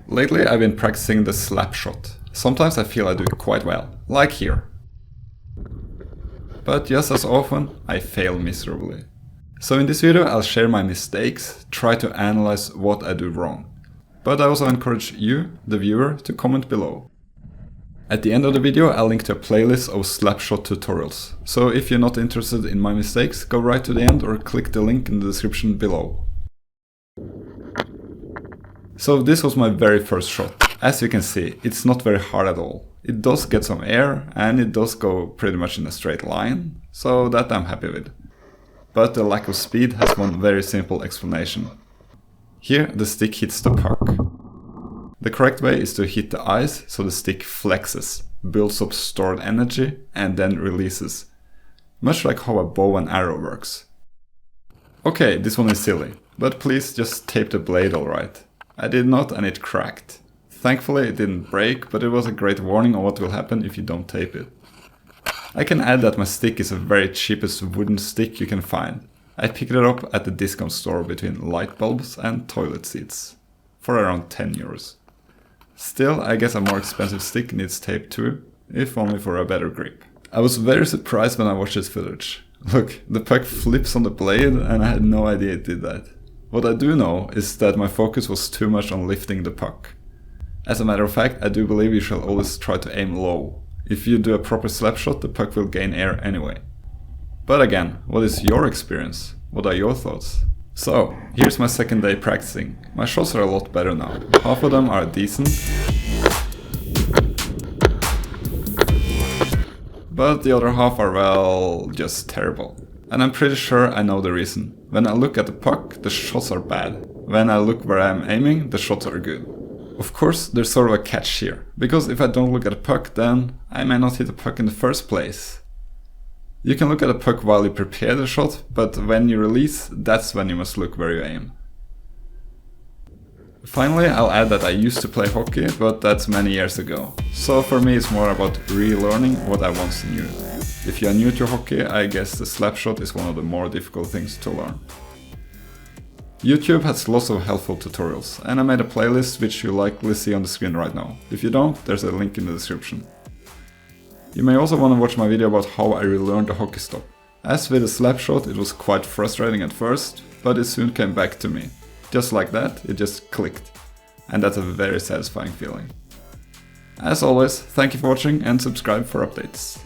Lately I've been practicing the SLAPSHOT. Sometimes I feel I do it quite well, like here. But just as often, I fail miserably. So in this video I'll share my mistakes, try to analyze what I do wrong. But I also encourage you, the viewer, to comment below. At the end of the video I'll link to a playlist of SLAPSHOT tutorials. So if you're not interested in my mistakes, go right to the end or click the link in the description below. So this was my very first shot. As you can see, it's not very hard at all. It does get some air and it does go pretty much in a straight line, so that I'm happy with. But the lack of speed has one very simple explanation. Here the stick hits the puck. The correct way is to hit the ice so the stick flexes, builds up stored energy and then releases. Much like how a bow and arrow works. Okay, this one is silly, but please just tape the blade alright. I did not and it cracked. Thankfully it didn't break, but it was a great warning on what will happen if you don't tape it. I can add that my stick is the very cheapest wooden stick you can find. I picked it up at the discount store between light bulbs and toilet seats. For around 10 euros. Still, I guess a more expensive stick needs tape too, if only for a better grip. I was very surprised when I watched this footage. Look, the puck flips on the blade and I had no idea it did that. What I do know is that my focus was too much on lifting the puck. As a matter of fact, I do believe you shall always try to aim low. If you do a proper slap shot, the puck will gain air anyway. But again, what is your experience? What are your thoughts? So, here's my second day practicing. My shots are a lot better now. Half of them are decent. But the other half are, well, just terrible. And I'm pretty sure I know the reason. When I look at the puck, the shots are bad. When I look where I'm aiming, the shots are good. Of course, there's sort of a catch here. Because if I don't look at the puck, then I may not hit the puck in the first place. You can look at the puck while you prepare the shot, but when you release, that's when you must look where you aim. Finally, I'll add that I used to play hockey, but that's many years ago. So for me it's more about relearning what I once knew. If you are new to hockey, I guess the slap shot is one of the more difficult things to learn. YouTube has lots of helpful tutorials, and I made a playlist which you likely see on the screen right now. If you don't, there's a link in the description. You may also want to watch my video about how I relearned the hockey stop. As with the slap shot, it was quite frustrating at first, but it soon came back to me. Just like that, it just clicked. And that's a very satisfying feeling. As always, thank you for watching and subscribe for updates.